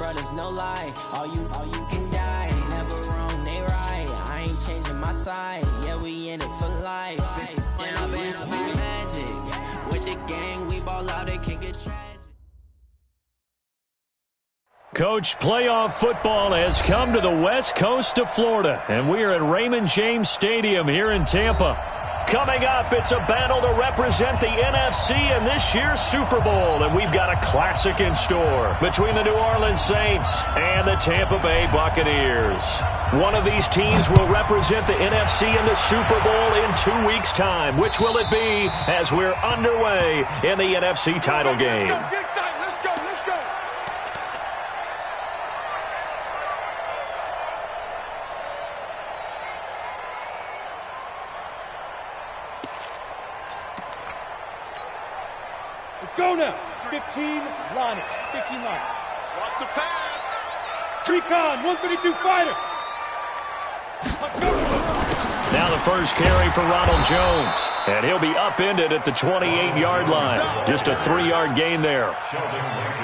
brothers, no lie. All you can die. Never wrong, they right. I ain't changing my side. Yeah, we in it for life. When I've been magic. With the gang, we ball out, it can get tragic. Coach, playoff football has come to the west coast of Florida, and we are at Raymond James Stadium here in Tampa. Coming up, it's a battle to represent the NFC in this year's Super Bowl, and we've got a classic in store between the New Orleans Saints and the Tampa Bay Buccaneers. One of these teams will represent the NFC in the Super Bowl in 2 weeks' time. Which will it be as we're underway in the NFC title game? Go now. 15 line it. 15 line. Watch the pass. Trecon, 132 fighter. Now the first carry for Ronald Jones. And he'll be upended at the 28-yard line. Just a 3-yard gain there.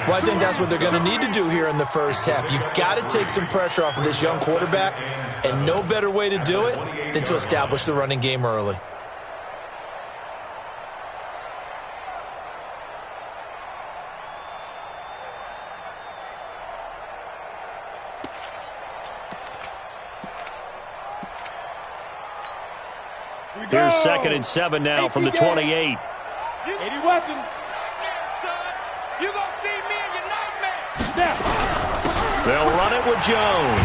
Well, I think that's what they're going to need to do here in the first half. You've got to take some pressure off of this young quarterback. And no better way to do it than to establish the running game early. Here's 2nd and 7 now from the 28. 80 weapon. You gonna see me in your nightmare. Snap. They'll run it with Jones.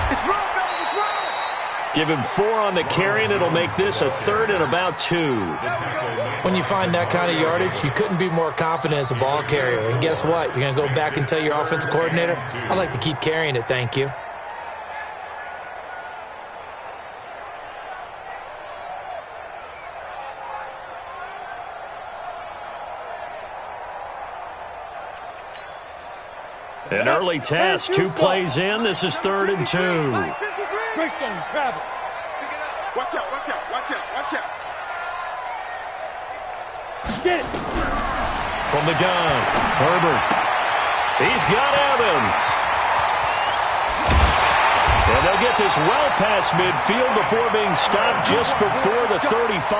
It's wrong, baby. It's wrong. Give him 4 on the carry, and it'll make this a 3rd and about 2. When you find that kind of yardage, you couldn't be more confident as a ball carrier. And guess what? You're going to go back and tell your offensive coordinator, I'd like to keep carrying it, thank you. An early test, 2 plays in. This is 3rd and 2. Greystone, travel. Watch out, watch out, watch out, watch out. Get it. From the gun, Herbert. He's got Evans. And they'll get this well past midfield before being stopped just before the 35.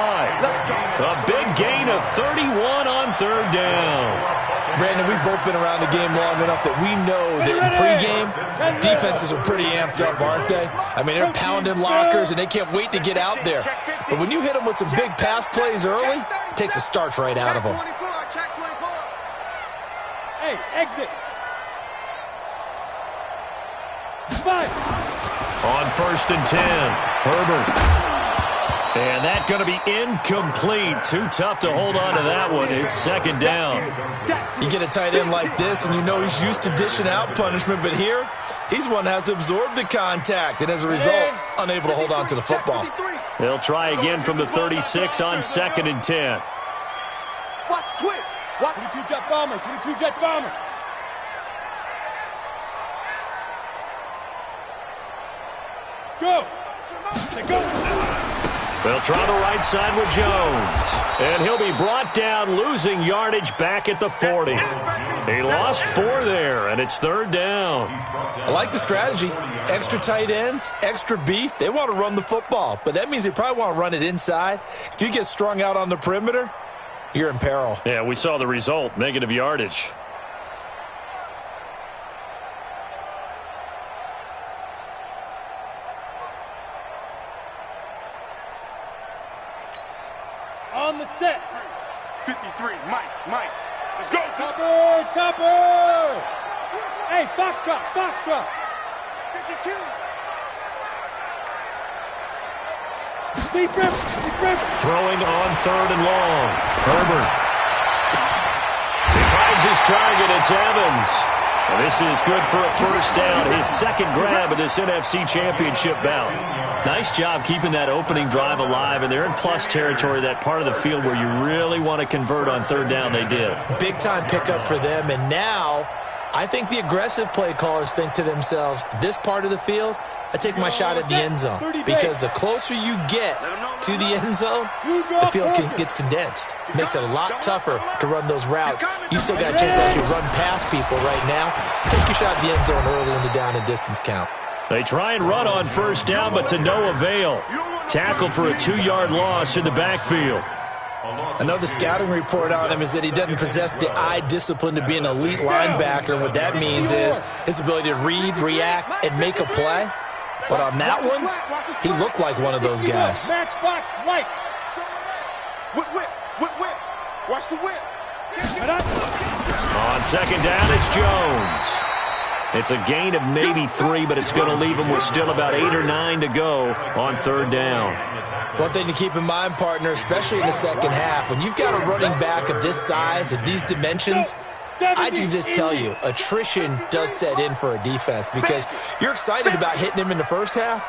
A big gain of 31 on 3rd down. Brandon, we've both been around the game long enough that we know that in pregame, defenses are pretty amped up, aren't they? I mean, they're pounding lockers, and they can't wait to get out there. But when you hit them with some big pass plays early, it takes the starch right out of them. Hey, exit. 5. On 1st and 10, Herbert. And that's going to be incomplete. Too tough to hold on to that one. It's 2nd down. You get a tight end like this, and you know he's used to dishing out punishment, but here, he's one that has to absorb the contact, and as a result, unable to hold on to the football. They'll try again from the 36 on 2nd and 10. Watch twitch. Watch 22 jet bombers, 22 jet bombers. Go. Go. They'll try the right side with Jones. And he'll be brought down, losing yardage back at the 40. He lost 4 there, and it's 3rd down. I like the strategy. Extra tight ends, extra beef. They want to run the football, but that means they probably want to run it inside. If you get strung out on the perimeter, you're in peril. Yeah, we saw the result, negative yardage. On the set. 53, Mike. Let's go. Topper. Hey, Foxtrot. 52. Leaf River. Throwing on 3rd and long. Herbert. He finds his target. It's Evans. And this is good for a 1st down. His 2nd grab of this NFC Championship bout. Nice job keeping that opening drive alive, and they're in plus territory, that part of the field where you really want to convert on 3rd down. They did. Big-time pickup for them, and now I think the aggressive play callers think to themselves, this part of the field, I take my shot at the end zone. Because the closer you get to the end zone, the field gets condensed. Makes it a lot tougher to run those routes. You still got a chance to actually run past people right now. Take your shot at the end zone early in the down and distance count. They try and run on first down, but to no avail. Tackled for a 2-yard loss in the backfield. Another scouting report on him is that he doesn't possess the eye discipline to be an elite linebacker. What that means is his ability to read, react, and make a play. But on that one, he looked like one of those guys. Matchbox lights. Whip. Watch the whip. On second down, it's Jones. It's a gain of maybe 3, but it's going to leave him with still about 8 or 9 to go on third down. One thing to keep in mind, partner, especially in the second half, when you've got a running back of this size, of these dimensions, I can just tell you, attrition does set in for a defense because you're excited about hitting him in the first half.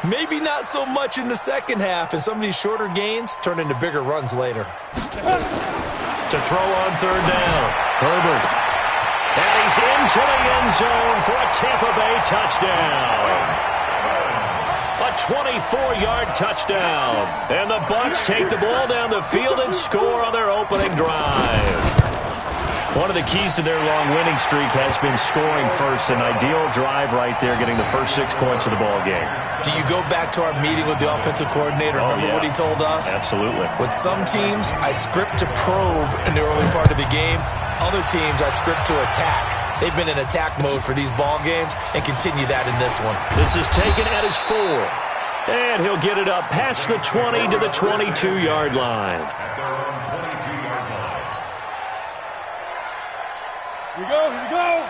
Maybe not so much in the second half, and some of these shorter gains turn into bigger runs later. To throw on third down, Herbert. And he's into the end zone for a Tampa Bay touchdown. A 24-yard touchdown. And the Bucs take the ball down the field and score on their opening drive. One of the keys to their long winning streak has been scoring first. An ideal drive right there, getting the first 6 points of the ball game. Do you go back to our meeting with the offensive coordinator? Remember what he told us? Absolutely. With some teams, I script to probe in the early part of the game. Other teams, I script to attack. They've been in attack mode for these ball games and continue that in this one. This is taken at his 4. And he'll get it up past the 20 to the 22-yard line. Here we go.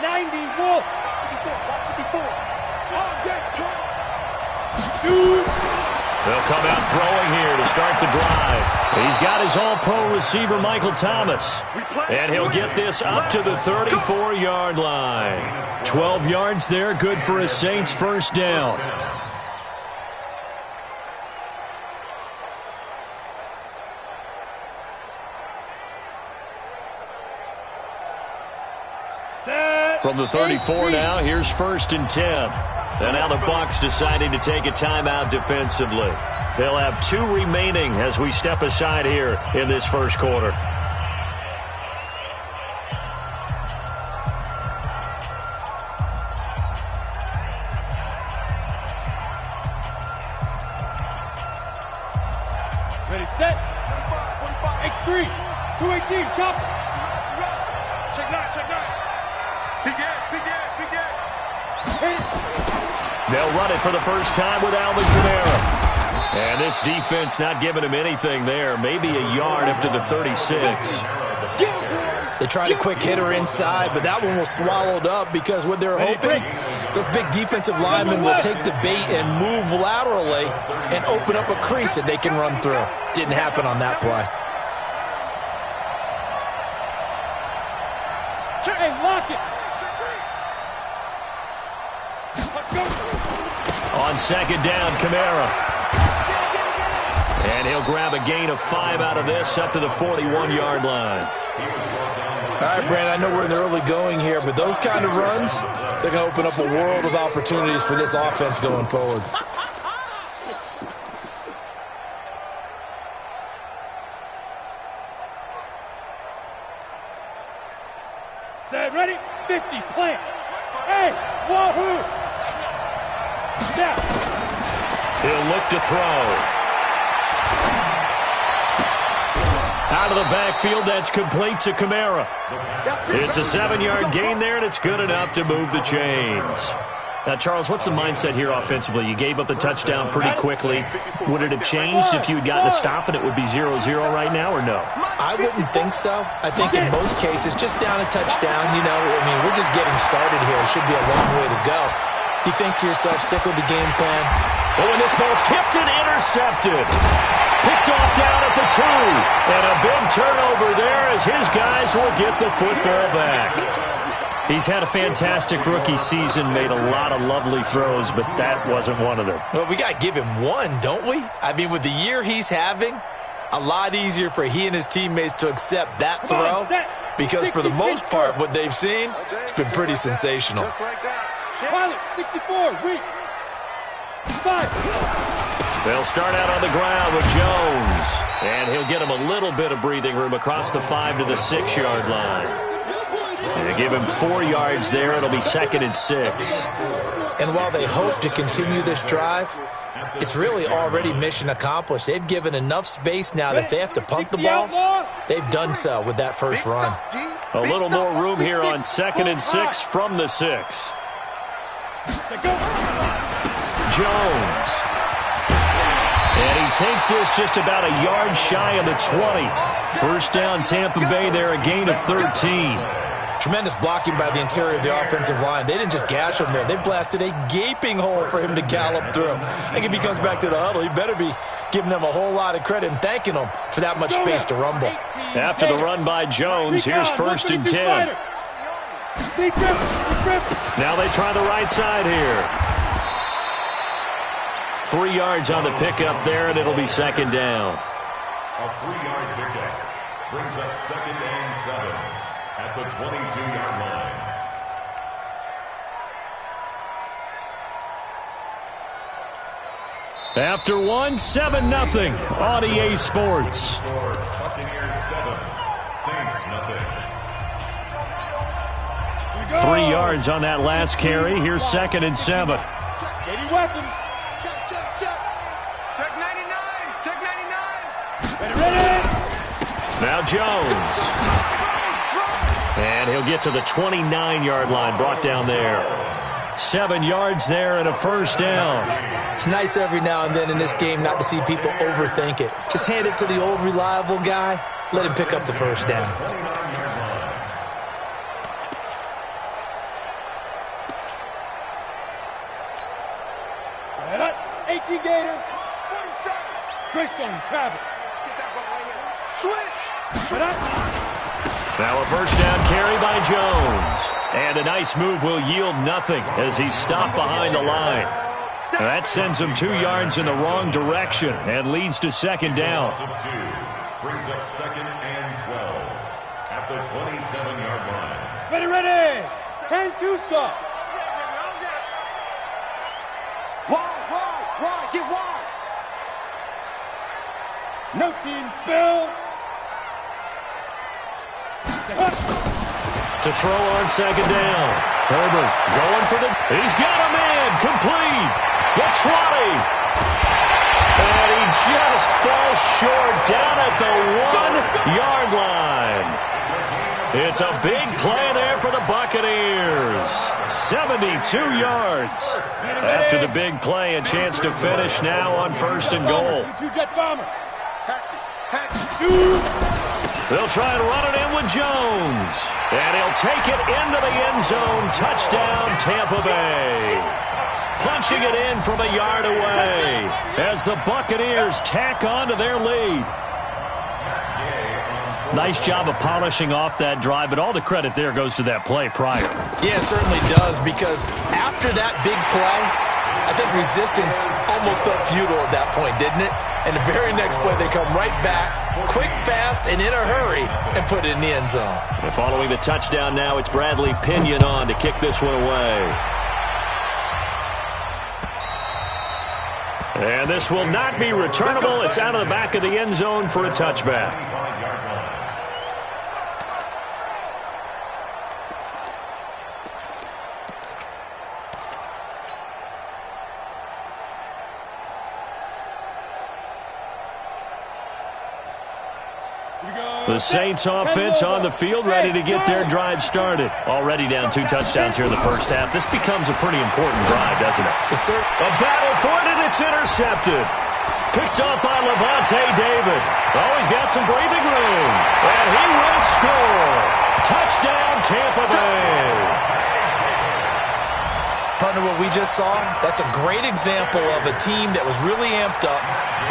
90 Wolf. 54. Shoot. They'll come out throwing here to start the drive. He's got his all-pro receiver, Michael Thomas. And he'll get this up to the 34-yard line. 12 yards there, good for a Saints first down. From the 34 now, here's 1st and 10. And now the Bucs deciding to take a timeout defensively. They'll have 2 remaining as we step aside here in this first quarter. Ready, set. X3. 218. Chop. Check 9. Big Ed. They'll run it for the first time with Alvin Kamara. And this defense not giving him anything there. Maybe a yard up to the 36. They tried a quick hitter inside, but that one was swallowed up because what they're hoping, those big defensive linemen will take the bait and move laterally and open up a crease that they can run through. Didn't happen on that play. Hey, lock it. On second down, Kamara. And he'll grab a gain of 5 out of this up to the 41-yard line. All right, Brandon, I know we're in the early going here, but those kind of runs, they're going to open up a world of opportunities for this offense going forward. Set, ready, 50, plant. Hey, wahoo! Snap. He'll look to throw. Out of the backfield, that's complete to Kamara. It's a 7-yard gain there, and it's good enough to move the chains. Now, Charles, what's the mindset here offensively? You gave up the touchdown pretty quickly. Would it have changed if you had gotten a stop and it would be 0-0 right now, or no? I wouldn't think so. I think in most cases, just down a touchdown, you know, I mean, we're just getting started here. It should be a long way to go. You think to yourself, stick with the game plan. Oh, and this ball's tipped and intercepted. Picked off down at the 2. And a big turnover there as his guys will get the football back. He's had a fantastic rookie season, made a lot of lovely throws, but that wasn't one of them. Well, we got to give him one, don't we? I mean, with the year he's having, a lot easier for he and his teammates to accept that throw because for the most part, what they've seen, it's been pretty sensational. Just like that. Pilot, 64, weak. 5. They'll start out on the ground with Jones, and he'll get him a little bit of breathing room across the 5 to the 6-yard line. And they give him 4 yards there. It'll be 2nd and 6. And while they hope to continue this drive, it's really already mission accomplished. They've given enough space now that they have to punt the ball. They've done so with that first run. A little more room here on 2nd and 6 from the 6. Jones. And he takes this just about a yard shy of the 20. First down, Tampa Bay there, a gain of 13. Tremendous blocking by the interior of the offensive line. They didn't just gash him there. They blasted a gaping hole for him to gallop through. I think if he comes back to the huddle, he better be giving them a whole lot of credit and thanking them for that much space to rumble. After the run by Jones, here's 1st and 10. Now they try the right side here. 3 yards on the pickup there, and it'll be 2nd down. A 3-yard pickup brings up 2nd and 7 at the 22-yard line. After 1, 7-0 on EA Sports. Buccaneers 7, Saints nothing. 3 yards on that last carry. Here's 2nd and 7. Ready weapon. Check 99. Check 99. Ready. Now Jones. And he'll get to the 29-yard line, brought down there. 7 yards there and a first down. It's nice every now and then in this game not to see people overthink it. Just hand it to the old reliable guy. Let him pick up the first down. Set up. 18 Gator. 47. Greystone, travel. Switch. Set up. Now a first down carry by Jones. And a nice move will yield nothing as he's stopped behind the line. That sends him 2 yards in the wrong direction and leads to 2nd down. Brings up 2nd and 12 at the 27-yard line. Ready. 10-2 stop. Wide. Get wide. No team spill. To throw on 2nd down. Herbert going for the... He's got him in. Complete. The 20. And he just falls short down at the 1-yard line. It's a big play there for the Buccaneers. 72 yards. After the big play, a chance to finish now on 1st and goal. They'll try and run it in with Jones. And he'll take it into the end zone. Touchdown, Tampa Bay. Punching it in from a yard away as the Buccaneers tack on to their lead. Nice job of polishing off that drive, but all the credit there goes to that play prior. Yeah, it certainly does, because after that big play, I think resistance almost felt futile at that point, didn't it? And the very next play, they come right back, quick, fast, and in a hurry, and put it in the end zone. And following the touchdown now, it's Bradley Pinion on to kick this one away. And this will not be returnable. It's out of the back of the end zone for a touchback. The Saints offense on the field, ready to get their drive started. Already down 2 touchdowns here in the first half. This becomes a pretty important drive, doesn't it? Yes, sir. A battle for it, and it's intercepted. Picked off by Levante David. Oh, he's got some breathing room. And he will score. Touchdown, Tampa Bay. Partner, what we just saw, that's a great example of a team that was really amped up.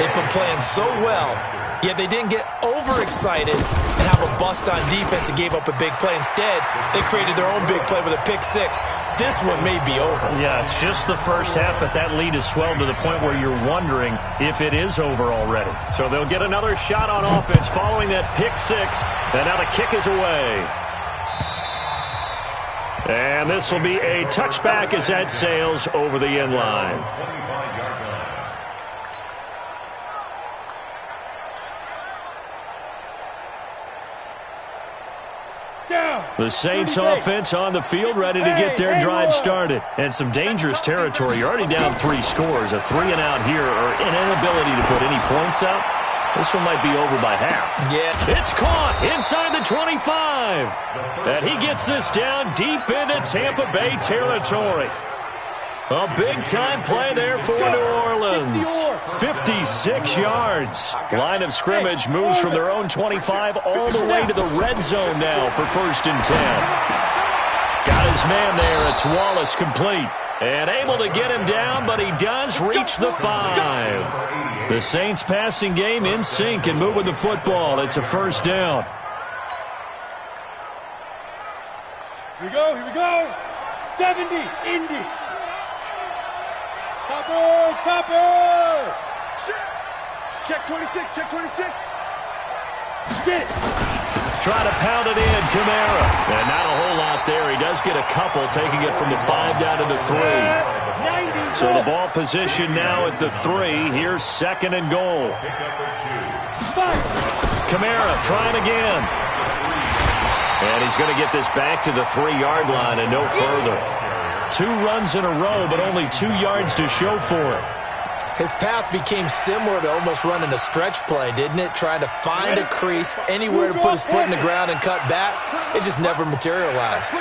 They've been playing so well, yet they didn't get overexcited and have a bust on defense and gave up a big play. Instead, they created their own big play with a pick six. This one may be over. Yeah, it's just the first half, but that lead has swelled to the point where you're wondering if it is over already. So they'll get another shot on offense following that pick six, and now the kick is away. And this will be a touchback as that sails over the end line. The Saints offense on the field, ready to get their drive started. And some dangerous territory. You're already down 3 scores. A 3-and-out here, or an inability to put any points up. This one might be over by half. Yeah. It's caught inside the 25. And he gets this down deep into Tampa Bay territory. A big-time play there for New Orleans. 56 yards. Line of scrimmage moves from their own 25 all the way to the red zone now for 1st and 10. Got his man there. It's Wallace complete. And able to get him down, but he does reach the 5. The Saints passing game in sync and moving the football. It's a 1st down. Here we go. 70, Indy. Topper! Check 26, check 26. Get it. Try to pound it in, Kamara. And not a whole lot there. He does get a couple, taking it from the 5 down to the 3. So the ball position now at the 3. Here's 2nd and goal. Kamara trying again. And he's going to get this back to the 3-yard line and no further. 2 runs in a row, but only 2 yards to show for it. His path became similar to almost running a stretch play, didn't it? Trying to find a crease, anywhere to put his foot in the ground and cut back. It just never materialized.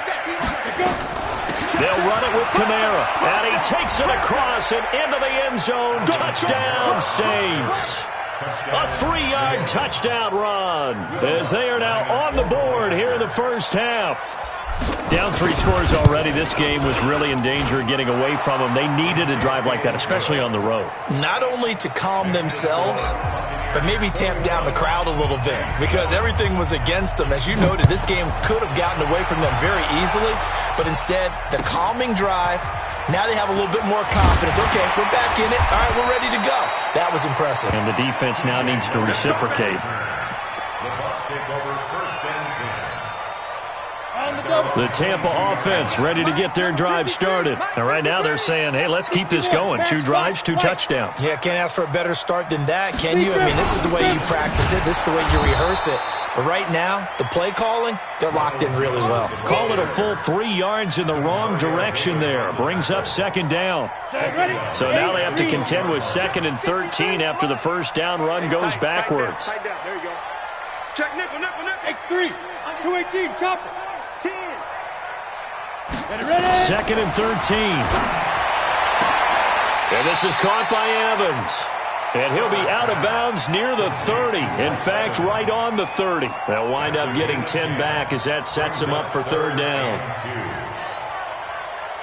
They'll run it with Kamara. And he takes it across and into the end zone. Touchdown, Saints. A 3-yard touchdown run as they are now on the board here in the 1st half. Down 3 scores already. This game was really in danger of getting away from them. They needed a drive like that, especially on the road. Not only to calm themselves, but maybe tamp down the crowd a little bit because everything was against them. As you noted, this game could have gotten away from them very easily, but instead, the calming drive, now they have a little bit more confidence. Okay, we're back in it. All right, we're ready to go. That was impressive. And the defense now needs to reciprocate. The Bucs take over 1st and 10. The Tampa offense ready to get their drive started. And right now they're saying, hey, let's keep this going. 2 drives, 2 touchdowns. Yeah, can't ask for a better start than that, can you? I mean, this is the way you practice it. This is the way you rehearse it. But right now, the play calling, they're locked in really well. Call it a full 3 yards in the wrong direction there. Brings up 2nd down. So now they have to contend with 2nd and 13 after the 1st down run goes backwards. There you go. Check nickel. X3. 218, chopper. 10. Ready. 2nd and 13. And this is caught by Evans. And he'll be out of bounds near the 30. In fact, right on the 30. They'll wind up getting 10 back as that sets them up for 3rd down.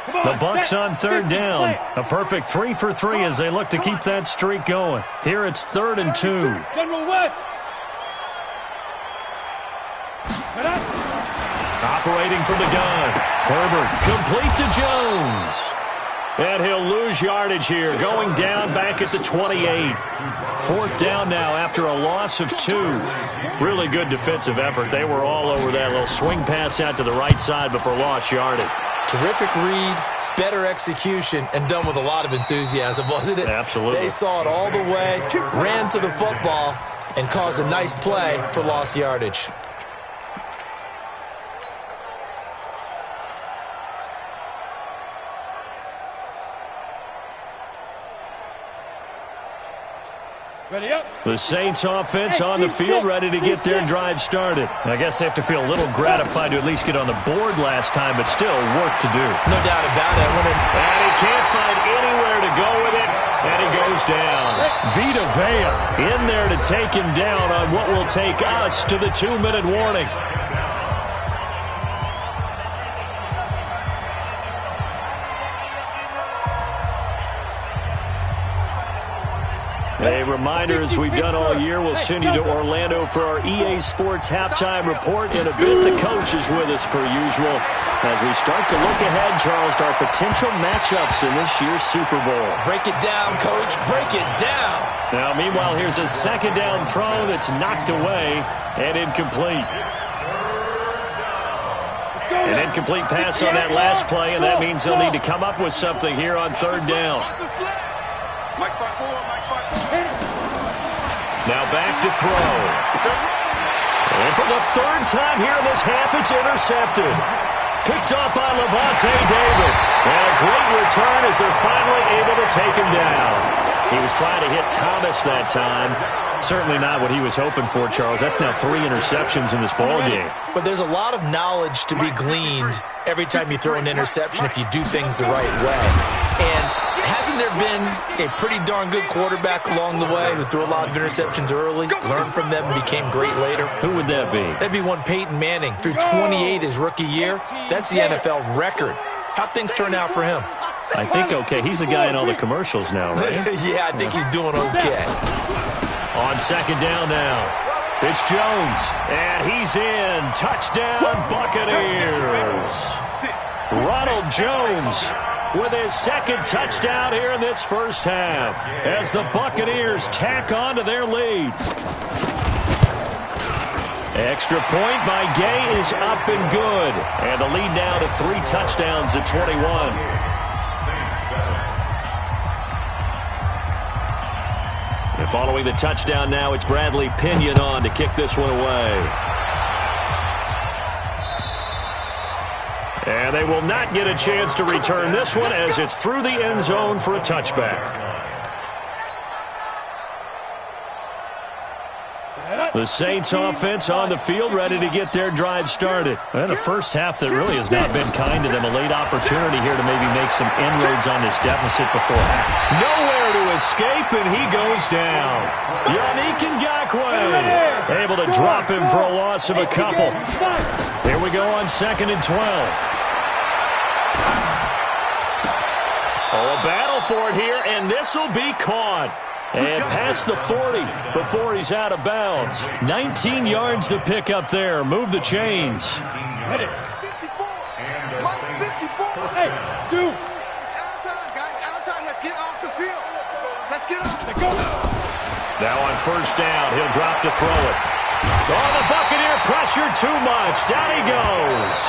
The Bucs on 3rd down. A perfect 3 for 3 as they look to keep that streak going. Here it's 3rd and 2. General West. Operating from the gun. Herbert complete to Jones. And he'll lose yardage here, going down back at the 28. 4th down now after a loss of 2. Really good defensive effort. They were all over that little swing pass out to the right side before lost yardage. Terrific read, better execution, and done with a lot of enthusiasm, wasn't it? Absolutely. They saw it all the way, ran to the football, and caused a nice play for lost yardage. Ready up. The Saints offense on the field ready to get their drive started. I guess they have to feel a little gratified to at least get on the board last time, but still work to do. No doubt about it. And he can't find anywhere to go with it, and he goes down. Vita Vea in there to take him down on what will take us to the 2-minute warning. A reminder, as we've done all year, we'll send you to Orlando for our EA Sports halftime report. In a bit, the coach is with us per usual as we start to look ahead, Charles, to our potential matchups in this year's Super Bowl. Break it down, Coach. Break it down. Now, meanwhile, here's a 2nd down throw that's knocked away and incomplete. Let's go. An incomplete pass on that last play, and that means they'll need to come up with something here on third down. Now back to throw. And for the third time here in this half, it's intercepted. Picked off by Levante David. And a great return as they're finally able to take him down. He was trying to hit Thomas that time. Certainly not what he was hoping for, Charles. That's now 3 interceptions in this ball game. But there's a lot of knowledge to be gleaned every time you throw an interception if you do things the right way. And hasn't there been a pretty darn good quarterback along the way who threw a lot of interceptions early, learned from them, and became great later? Who would that be? That'd be one Peyton Manning. Threw 28 his rookie year. That's the NFL record. How'd things turn out for him? I think okay. He's the guy in all the commercials now, right? Yeah, I think he's doing okay. On second down now, it's Jones, and he's in. Touchdown, Buccaneers. Ronald Jones with his second touchdown here in this first half as the Buccaneers tack on to their lead. Extra point by Gay is up and good, and the lead now to 3 touchdowns at 21. And following the touchdown now, it's Bradley Pinion on to kick this one away. And they will not get a chance to return this one as it's through the end zone for a touchback. The Saints offense on the field, ready to get their drive started. And a first half that really has not been kind to them. A late opportunity here to maybe make some inroads on this deficit before half. Nowhere to escape, and he goes down. Yannick Ngakoue able to drop him for a loss of a couple. Here we go on 2nd and 12. Oh, a battle for it here, and this will be caught. And past the 40 before he's out of bounds. 19 yards to pick up there. Move the chains. 54. Hey, Stu. Out of time, guys. Out of time. Let's get off the field. Let's get off. Let's go. Now on first down, he'll drop to throw it. Oh, the Buccaneer pressure too much. Down he goes.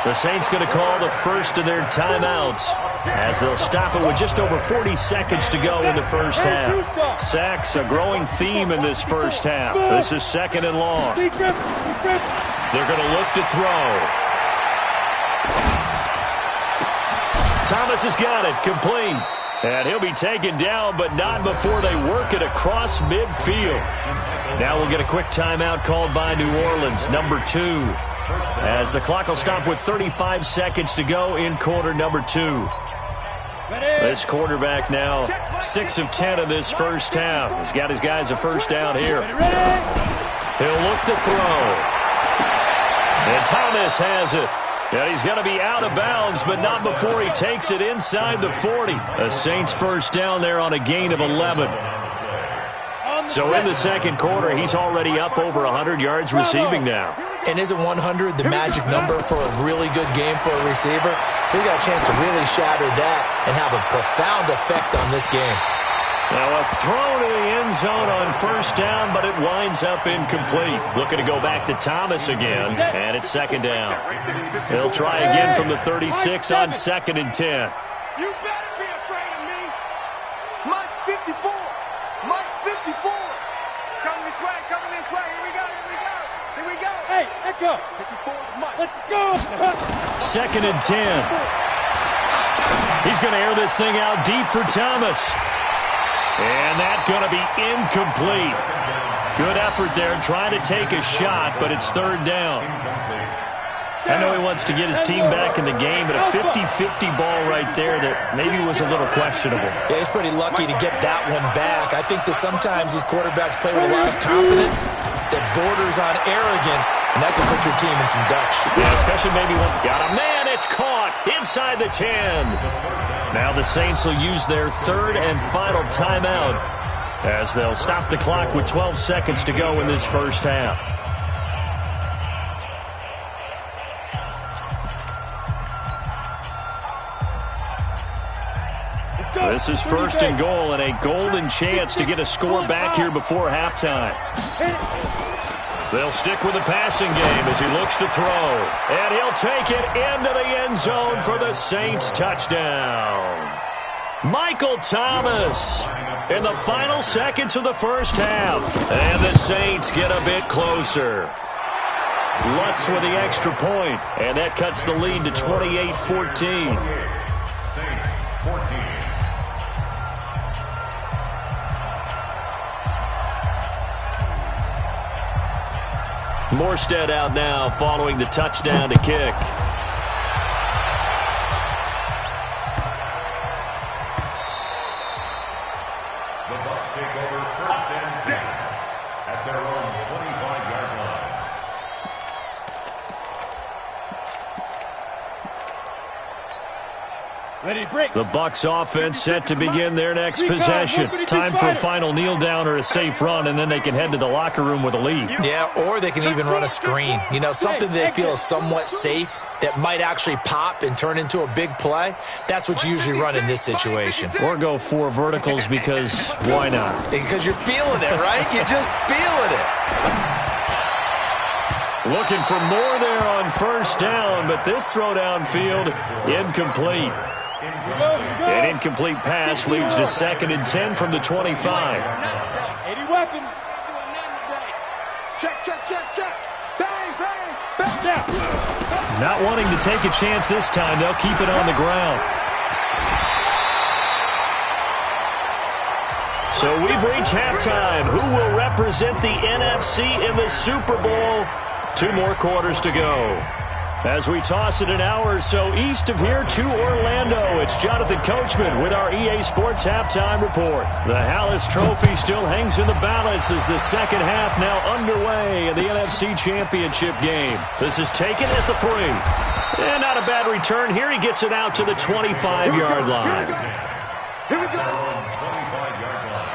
The Saints going to call the first of their timeouts as they'll stop it with just over 40 seconds to go in the first half. Sacks, a growing theme in this first half. This is 2nd and long. They're going to look to throw. Thomas has got it, complete. And he'll be taken down, but not before they work it across midfield. Now we'll get a quick timeout called by New Orleans, number 2. As the clock will stop with 35 seconds to go in quarter number 2. This quarterback now 6 of 10 in this first half. He's got his guys a first down here. He'll look to throw. And Thomas has it. And he's going to be out of bounds, but not before he takes it inside the 40. The Saints first down there on a gain of 11. So in the second quarter, he's already up over 100 yards receiving now. And isn't 100 the magic number for a really good game for a receiver? So he got a chance to really shatter that and have a profound effect on this game. Now a throw to the end zone on first down, but it winds up incomplete. Looking to go back to Thomas again, and it's 2nd down. He'll try again from the 36 on 2nd and 10. You better be afraid of me. Mike's 54. Mike's 54. It's coming this way, coming this way. Here we go, here we go. Here we go. Hey, Echo. 54 is Mike. Let's go. 2nd and 10. He's going to air this thing out deep for Thomas. And that's going to be incomplete. Good effort there trying to take a shot, but it's 3rd down. I know he wants to get his team back in the game, but a 50-50 ball right there that maybe was a little questionable. Yeah, he's pretty lucky to get that one back. I think that sometimes these quarterbacks play with a lot of confidence that borders on arrogance, and that can put your team in some Dutch. Yeah, especially maybe when got a man, it's caught inside the 10. Now the Saints will use their 3rd and final timeout as they'll stop the clock with 12 seconds to go in this first half. This is 1st and goal and a golden chance to get a score back here before halftime. They'll stick with the passing game as he looks to throw. And he'll take it into the end zone for the Saints touchdown. Michael Thomas in the final seconds of the first half. And the Saints get a bit closer. Lutz with the extra point, and that cuts the lead to 28-14. Saints 14. Morstead out now following the touchdown to kick. The Bucs take over first and 10 at their own 25-yard line. Ready to break. The Bucs offense set to begin their next possession. Time for a final kneel down or a safe run, and then they can head to the locker room with a lead. Yeah, or they can even run a screen. You know, something they feel is somewhat safe that might actually pop and turn into a big play. That's what you usually run in this situation. Or go 4 verticals because why not? Because you're feeling it, right? You're just feeling it. Looking for more there on first down, but this throw downfield incomplete. An incomplete pass leads to 2nd and 10 from the 25. 80 weapons. Check, check, check, check. Bang, bang, bang. Down. Not wanting to take a chance this time, they'll keep it on the ground. So we've reached halftime. Who will represent the NFC in the Super Bowl? 2 more quarters to go. As we toss it an hour or so east of here to Orlando, it's Jonathan Coachman with our EA Sports Halftime Report. The Hallis Trophy still hangs in the balance as the second half now underway in the NFC Championship game. This is taken at the 3. And not a bad return here. He gets it out to the 25-yard line. Here we go. 25-yard line.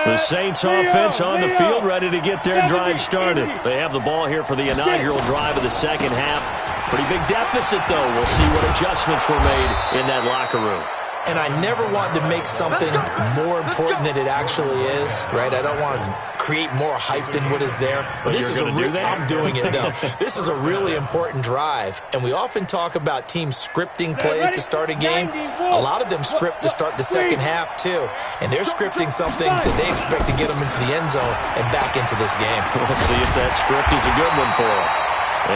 The Saints offense on the field, ready to get their drive started. They have the ball here for the inaugural drive of the second half. Pretty big deficit, though. We'll see what adjustments were made in that locker room. And I never want to make something more important than it actually is, right? I don't want to create more hype than what is there. But this is I'm doing it, though. This is a really important drive. And we often talk about teams scripting plays to start a game. A lot of them script to start the second half, too. And they're scripting something that they expect to get them into the end zone and back into this game. We'll see if that script is a good one for him.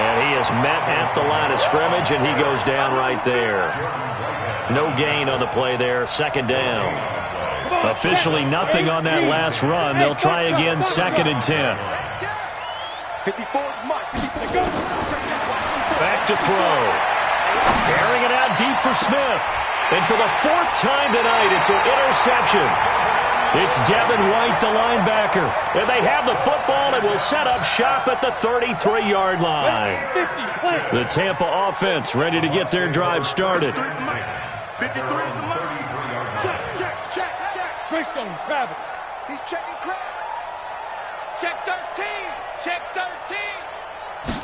And he is met at the line of scrimmage, and he goes down right there. No gain on the play there, 2nd down. Officially nothing on that last run. They'll try again, 2nd and 10. 54 Mike. Back to throw. Carrying it out deep for Smith. And for the 4th time tonight, it's an interception. It's Devin White, the linebacker. And they have the football and will set up shop at the 33-yard line. The Tampa offense ready to get their drive started. 53 is the mark. Check, check, check, check. Greystone, Travis. He's checking crap. Check 13. Check 13.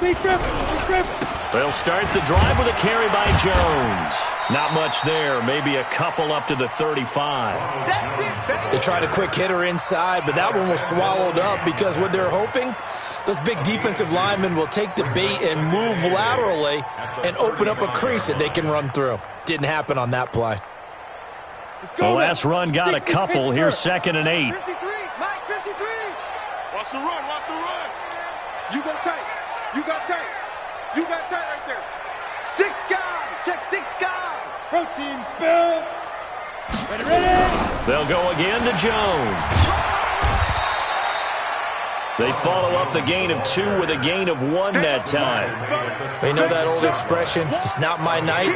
Be tripping. They'll start the drive with a carry by Jones. Not much there. Maybe a couple up to the 35. That's it, baby. They tried a quick hitter inside, but that one was swallowed up because what they're hoping, those big defensive linemen will take the bait and move laterally and open up a crease that they can run through. Didn't happen on that play. The last run got a couple. Here's 2nd and 8. 53, Mike, 53. Watch the run, watch the run. You go tight. You got tight. You got tight right there. 6 guys. Check 6 guys. Protein spill. Ready. They'll go again to Jones. They follow up the gain of 2 with a gain of 1 that time. They know that old expression, it's not my night.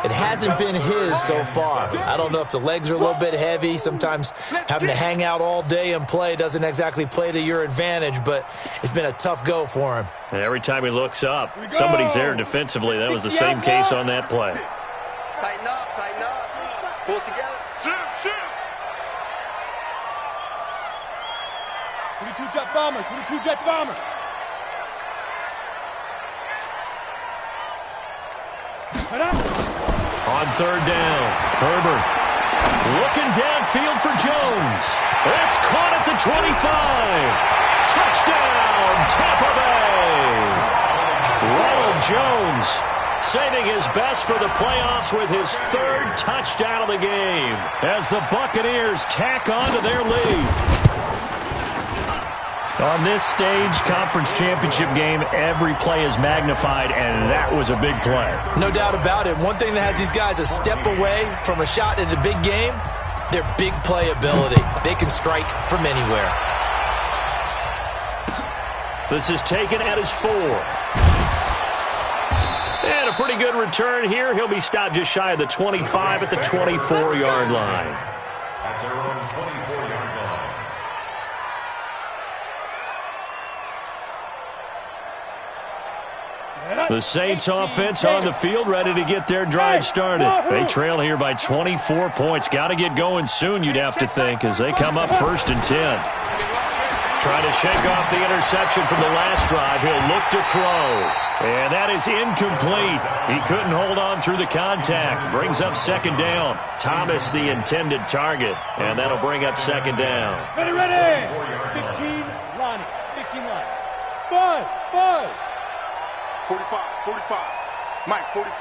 It hasn't been his so far. I don't know if the legs are a little bit heavy. Sometimes having to hang out all day and play doesn't exactly play to your advantage, but it's been a tough go for him. And every time he looks up, somebody's there defensively. That was the same case on that play. Tighten up, tighten up. Pull it together. Shift. 22 jet bomber, 22 jet bomber. On 3rd down, Herbert Looking downfield for Jones. It's caught at the 25. Touchdown, Tampa Bay. Ronald Jones saving his best for the playoffs with his third touchdown of the game as the Buccaneers tack on to their lead. On this stage, conference championship game, every play is magnified, and that was a big play. No doubt about it. One thing that has these guys a step away from a shot in a big game, their big play ability. They can strike from anywhere. This is taken at his 4. And a pretty good return here. He'll be stopped just shy of the 25 at the 24-yard line. At their own 24-yard line. The Saints offense on the field, ready to get their drive started. They trail here by 24 points. Got to get going soon, you'd have to think, as they come up 1st and 10. Trying to shake off the interception from the last drive. He'll look to throw. And that is incomplete. He couldn't hold on through the contact. Brings up 2nd down. Thomas the intended target. And that'll bring up 2nd down. Ready. 15, Lonnie. 15 line. Buzz. 45. Mike, 45.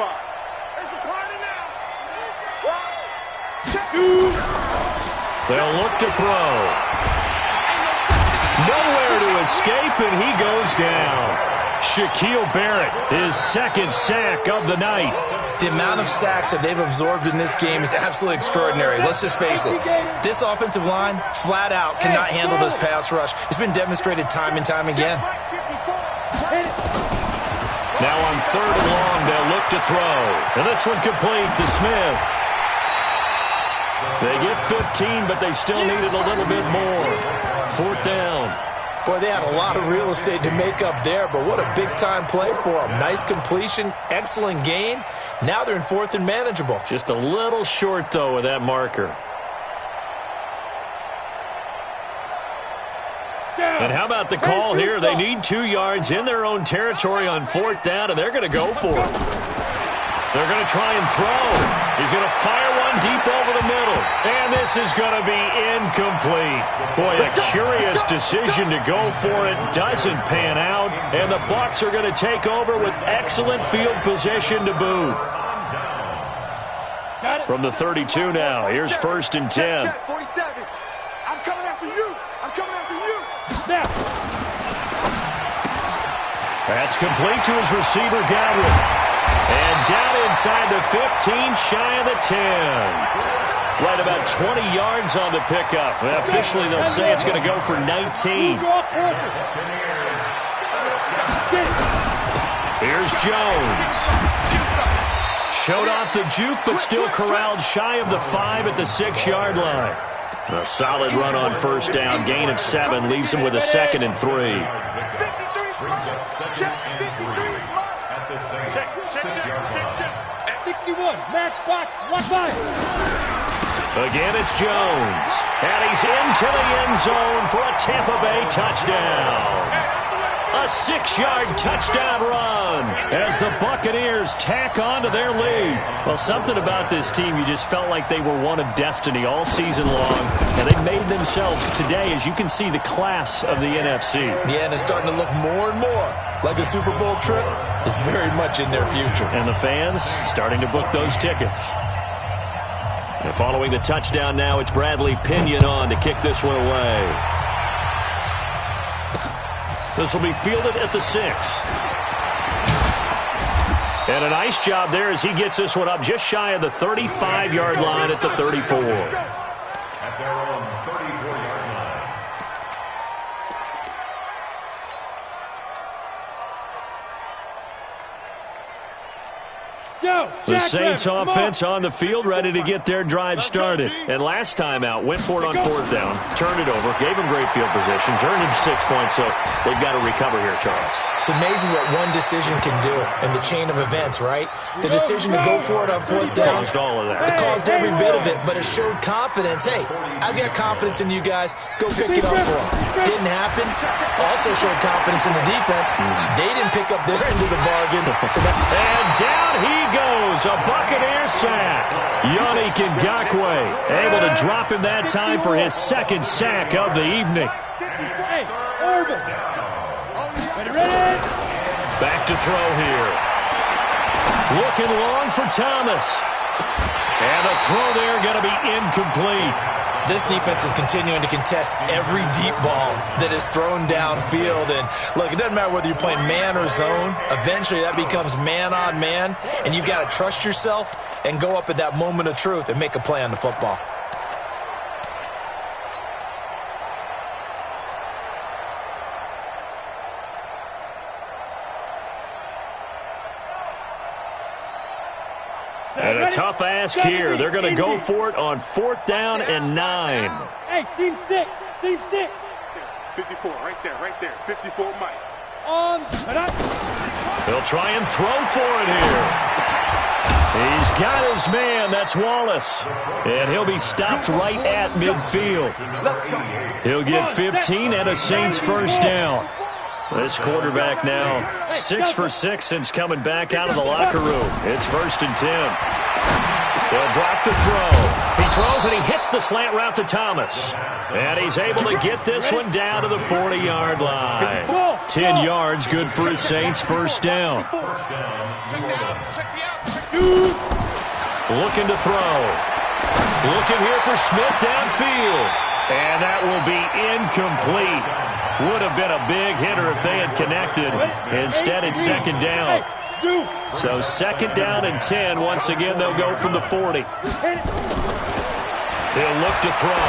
It's a party now. They'll look to throw. Nowhere to escape, and he goes down. Shaquille Barrett, his 2nd sack of the night. The amount of sacks that they've absorbed in this game is absolutely extraordinary. Let's just face it. This offensive line, flat out, cannot handle this pass rush. It's been demonstrated time and time again. Now on 3rd and long, they'll look to throw. And this one complete to Smith. They get 15, but they still needed a little bit more. 4th down. Boy, they had a lot of real estate to make up there, but what a big-time play for them. Nice completion, excellent gain. Now they're in 4th and manageable. Just a little short, though, with that marker. And how about the call here? They need 2 yards in their own territory on 4th down, and they're going to go for it. They're going to try and throw. He's going to fire one deep over the middle. And this is going to be incomplete. Boy, a curious decision to go for it. Doesn't pan out. And the Bucs are going to take over with excellent field position to boot. From the 32 now, here's 1st and 10. 47. I'm coming after you. Now. That's complete to his receiver, Godwin. And down inside the 15, shy of the 10. Right about 20 yards on the pickup. Well, officially, they'll say it's going to go for 19. Here's Jones. Showed off the juke, but still corralled shy of the 5 at the 6-yard line. A solid run on 1st down. Gain of 7 leaves him with a 2nd and 3. At the 6-yard line. 61, match box, block by. Again, it's Jones. And he's into the end zone for a Tampa Bay touchdown. A 6-yard touchdown run as the Buccaneers tack on to their lead. Well, something about this team, you just felt like they were one of destiny all season long, and they made themselves today, as you can see, the class of the NFC. Yeah, and it's starting to look more and more like a Super Bowl trip is very much in their future. And the fans starting to book those tickets. And following the touchdown now, it's Bradley Pinion on to kick this one away. This will be fielded at the 6. And a nice job there as he gets this one up just shy of the 35-yard line at the 34. At their own 34-yard line. The Saints offense on the field, ready to get their drive started. And last time out, went for it on 4th down, turned it over, gave them great field position, turned it to 6 points, so they've got to recover here, Charles. It's amazing what one decision can do in the chain of events, right? The decision to go for it on 4th down, caused all of that. it caused every bit of it, but it showed confidence. Hey, I've got confidence in you guys. Go pick it up for them. Didn't happen. Also showed confidence in the defense. They didn't pick up their end of the bargain. And down he goes a Buccaneer sack. Yannick Ngakoue able to drop him that time for his second sack of the evening. Hey, Urban. Ready? Back to throw here. Looking long for Thomas. And the throw there going to be incomplete. This defense is continuing to contest every deep ball that is thrown downfield. And, look, it doesn't matter whether you're playing man or zone. Eventually, that becomes man on man. And you've got to trust yourself and go up at that moment of truth and make a play on the football. And a tough ask here. They're going to go for it on 4th down and 9. Hey, seam 6. Seam 6. 54, right there. 54, Mike. They'll try and throw for it here. He's got his man. That's Wallace. And he'll be stopped right at midfield. He'll get 15 and a Saints first down. This quarterback now 6 for 6 since coming back out of the locker room. It's 1st and 10. They'll drop the throw. He throws and he hits the slant route to Thomas. And he's able to get this one down to the 40-yard line. 10 yards, good for his Saints first down. Looking to throw. Looking here for Smith downfield. And that will be incomplete. Would have been a big hitter if they had connected. Instead, it's 2nd down. So 2nd down and 10. Once again, they'll go from the 40. They'll look to throw.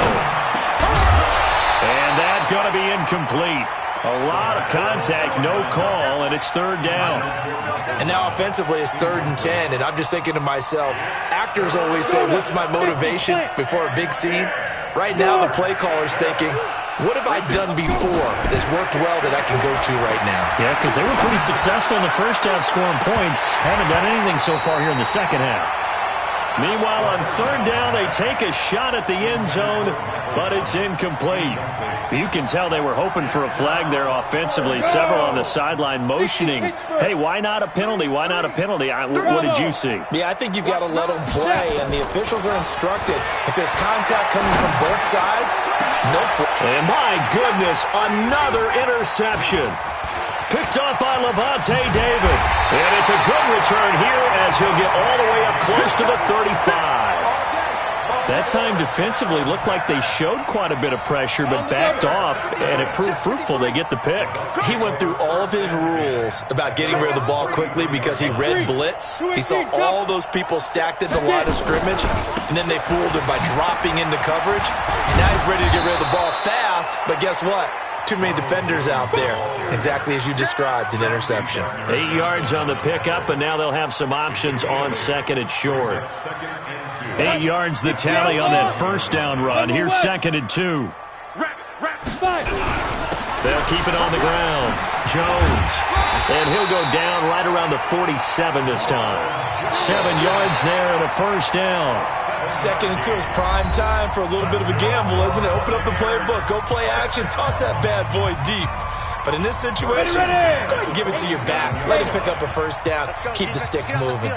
And that's going to be incomplete. A lot of contact, no call, and it's 3rd down. And now offensively, it's 3rd and 10. And I'm just thinking to myself, actors always say, what's my motivation before a big scene? Right now, the play caller's thinking, what have I done before that's worked well that I can go to right now? Yeah, because they were pretty successful in the first half scoring points. Haven't done anything so far here in the second half. Meanwhile, on 3rd down, they take a shot at the end zone, but it's incomplete. You can tell they were hoping for a flag there offensively. Several on the sideline motioning, hey, why not a penalty? Why not a penalty? What did you see? Yeah, I think you've got to let them play, and the officials are instructed. If there's contact coming from both sides, no flag. And my goodness, another interception. Picked off by Levante David. And it's a good return here as he'll get all the way up close to the 35. That time defensively looked like they showed quite a bit of pressure but backed off, and it proved fruitful. They get the pick. He went through all of his rules about getting rid of the ball quickly because he read blitz. He saw all those people stacked at the line of scrimmage, and then they fooled him by dropping into coverage. Now he's ready to get rid of the ball fast, but guess what? Too many defenders out there. Exactly as you described, an interception. 8 yards on the pickup, and now they'll have some options on 2nd and short. 8 yards the tally on that first down run. Here's 2nd and 2. They'll keep it on the ground. Jones. And he'll go down right around the 47 this time. 7 yards there and a first down. 2nd and 2 is prime time for a little bit of a gamble, isn't it? Open up the playbook, go play action, toss that bad boy deep. But in this situation, go ahead and give it to your back. Let him pick up a first down. Keep the sticks moving.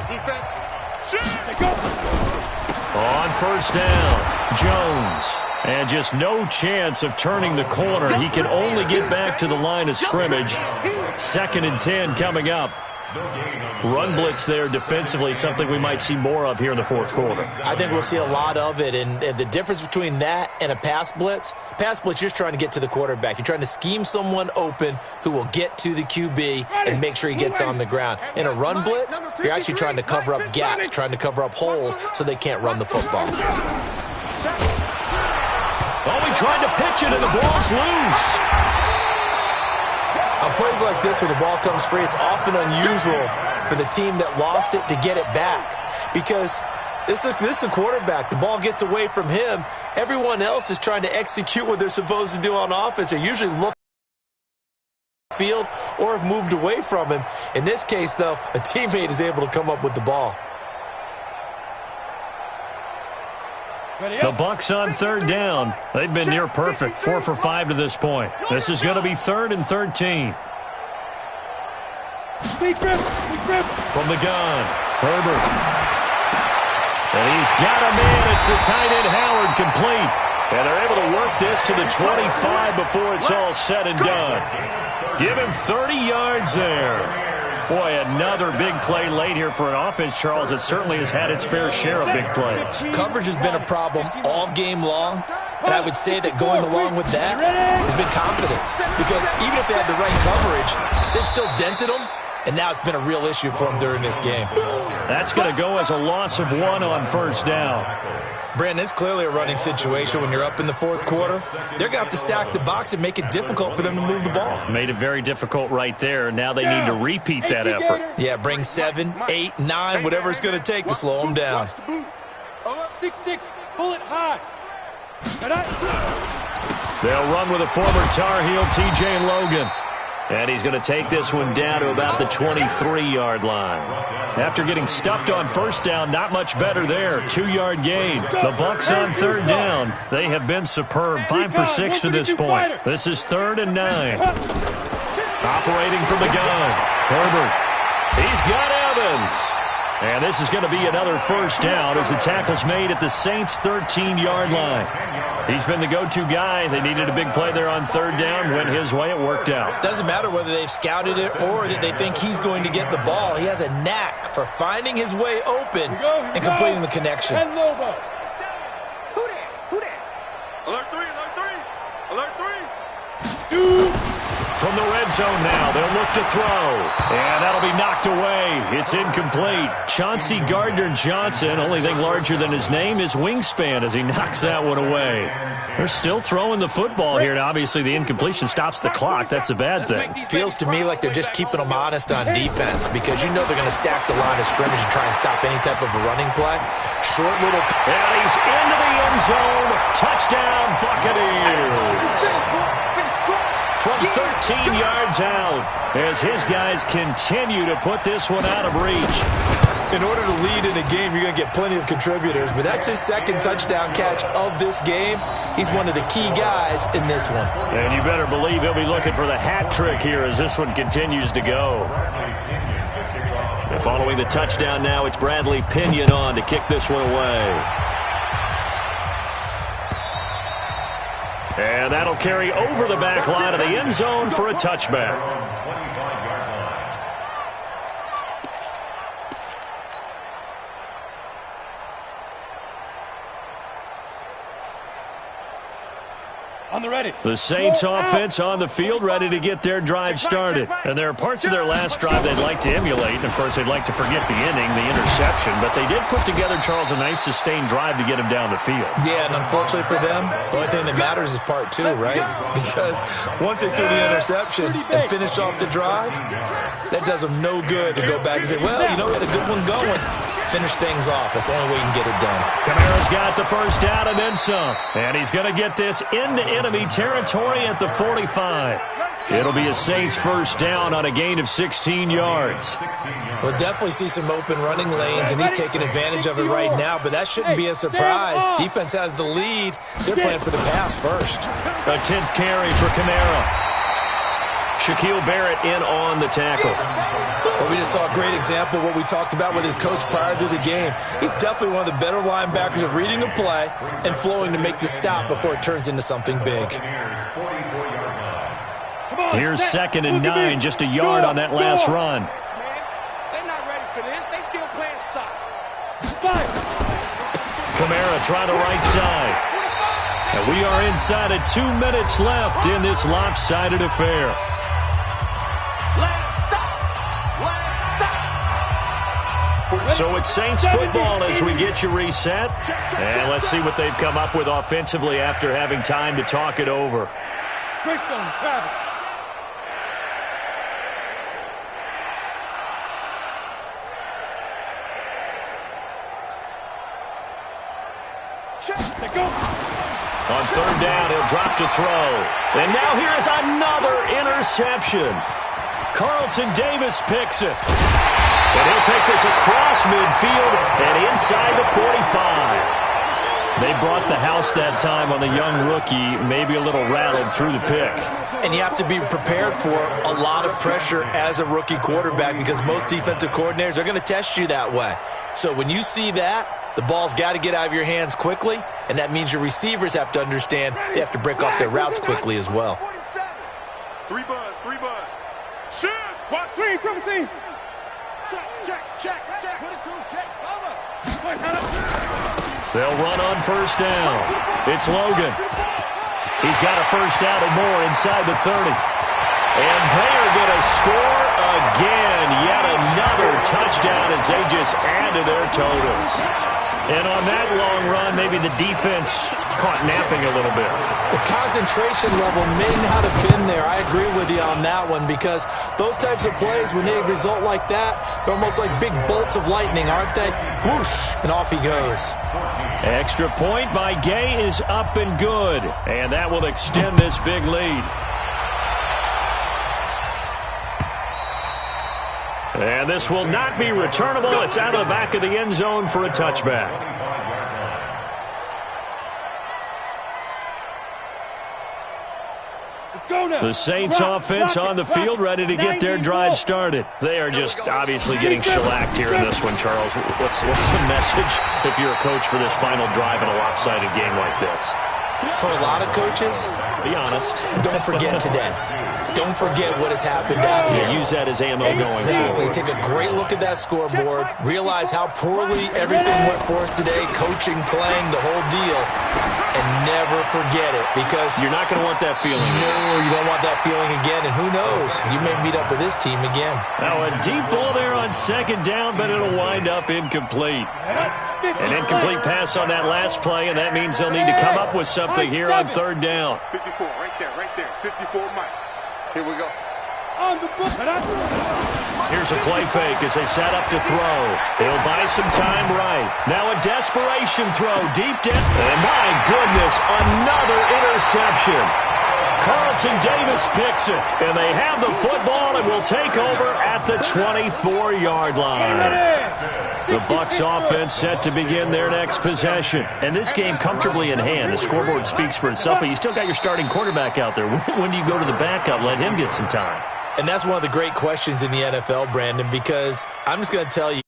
On first down, Jones. And just no chance of turning the corner. He can only get back to the line of scrimmage. 2nd and 10 coming up. Run blitz there defensively, something we might see more of here in the 4th quarter. I think we'll see a lot of it, and the difference between that and a pass blitz, you're just trying to get to the quarterback. You're trying to scheme someone open who will get to the QB and make sure he gets on the ground. In a run blitz, you're actually trying to cover up gaps, trying to cover up holes so they can't run the football. Oh, he tried to pitch it, and the ball's loose. On plays like this where the ball comes free, it's often unusual for the team that lost it to get it back because this is the quarterback. The ball gets away from him. Everyone else is trying to execute what they're supposed to do on offense. They usually look field or have moved away from him. In this case, though, a teammate is able to come up with the ball. The Bucs on 3rd down. They've been near perfect, 4 for 5 to this point. This is going to be 3rd and 13. From the gun, Herbert. And he's got him in. It's the tight end Howard complete. And they're able to work this to the 25 before it's all said and done. Give him 30 yards there. Boy, another big play late here for an offense, Charles, that certainly has had its fair share of big plays. Coverage has been a problem all game long, and I would say that going along with that has been confidence. Because even if they had the right coverage, they've still dented them, and now it's been a real issue for them during this game. That's going to go as a loss of 1 on first down. Brandon, it's clearly a running situation when you're up in the fourth quarter. They're going to have to stack the box and make it difficult for them to move the ball. Made it very difficult right there. Now they need to repeat that effort. Yeah, bring 7, 8, 9, whatever it's going to take to slow them down. 6-6, pull it high. They'll run with a former Tar Heel, TJ Logan. And he's going to take this one down to about the 23-yard line. After getting stuffed on first down, not much better there. 2-yard gain. The Bucs on third down. They have been superb. 5 for 6 to this point. This is 3rd and 9. Operating from the gun. Herbert. He's got Evans. And this is going to be another first down as the tackle's made at the Saints' 13-yard line. He's been the go-to guy. They needed a big play there on third down. Went his way. It worked out. Doesn't matter whether they've scouted it or that they think he's going to get the ball. He has a knack for finding his way open and completing the connection. Who that? Alert 3, alert 3, alert 3. From the red zone now, they'll look to throw. And that'll be knocked away. It's incomplete. Chauncey Gardner-Johnson, only thing larger than his name is wingspan as he knocks that one away. They're still throwing the football here. Now, obviously, the incompletion stops the clock. That's a bad thing. Feels to me like they're just keeping them honest on defense because you know they're going to stack the line of scrimmage and try and stop any type of a running play. Short little... And he's into the end zone. Touchdown, Buccaneers. From 13 yards out as his guys continue to put this one out of reach. In order to lead in a game, you're going to get plenty of contributors, but that's his second touchdown catch of this game. He's one of the key guys in this one. And you better believe he'll be looking for the hat trick here as this one continues to go. And following the touchdown now, it's Bradley Pinion on to kick this one away. And that'll carry over the back line of the end zone for a touchback. On the ready. The Saints offense on the field, ready to get their drive started. And there are parts of their last drive they'd like to emulate. And, of course, they'd like to forget the inning, the interception. But they did put together, Charles, a nice sustained drive to get him down the field. Yeah, and unfortunately for them, the only thing that matters is part 2, right? Because once they threw the interception and finished off the drive, that does them no good to go back and say, well, you know, we had a good one going. Finish things off. That's the only way you can get it done. Kamara's got the first down and then some. And he's going to get this into enemy territory at the 45. It'll be a Saints first down on a gain of 16 yards. We'll definitely see some open running lanes, and he's taking advantage of it right now, but that shouldn't be a surprise. Defense has the lead. They're playing for the pass first. A 10th carry for Kamara. Shaquille Barrett in on the tackle. Well, we just saw a great example of what we talked about with his coach prior to the game. He's definitely one of the better linebackers at reading a play and flowing to make the stop before it turns into something big. Here's 2nd and 9, just a yard on that last run. They're not ready for this. They still playing soccer. Kamara trying the right side. And we are inside of 2 minutes left in this lopsided affair. So it's Saints football as we get you reset. And let's see what they've come up with offensively after having time to talk it over. On third down, he'll drop to throw. And now here is another interception. Carlton Davis picks it. And he'll take this across midfield and inside the 45. They brought the house that time on the young rookie, maybe a little rattled through the pick. And you have to be prepared for a lot of pressure as a rookie quarterback because most defensive coordinators are going to test you that way. So when you see that, The ball's got to get out of your hands quickly, and that means your receivers have to understand they have to break off their routes quickly as well. 3 buzz. Shoot! Watch 3, triple team. Check. Put it to him, check, cover. They'll run on first down. It's Logan. He's got a first down and more inside the 30. And they are going to score again. Yet another touchdown as they just add to their totals. And on that long run, maybe the defense caught napping a little bit. The concentration level may not have been there. I agree with you on that one, because those types of plays, when they result like that, they're almost like big bolts of lightning, aren't they? Whoosh, and off he goes. Extra point by Gay is up and good. And that will extend this big lead. And this will not be returnable. It's out of the back of the end zone for a touchback. The Saints offense on the field, ready to get their drive started. They are just obviously getting shellacked here in this one, Charles. What's the message if you're a coach for this final drive in a lopsided game like this? For a lot of coaches, be honest, don't forget today. Don't forget what has happened out here. Use that as ammo going forward. Exactly. Take a great look at that scoreboard. Realize how poorly everything went for us today. Coaching, playing, the whole deal. And never forget it, because you're not going to want that feeling. No, you don't want that feeling again. And who knows? You may meet up with this team again. Now a deep ball there on second down, but it'll wind up incomplete. An incomplete pass on that last play, and that means they'll need to come up with something here on third down. 54, right there. 54, Mike. Here we go. Here's a play fake as they set up to throw. They'll buy some time right. Now a desperation throw deep down. And my goodness, another interception. Carlton Davis picks it. And they have the football and will take over at the 24-yard line. The Bucs offense set to begin their next possession. And this game comfortably in hand. The scoreboard speaks for itself, but you still got your starting quarterback out there. When do you go to the backup? Let him get some time. And that's one of the great questions in the NFL, Brandon, because I'm just going to tell you,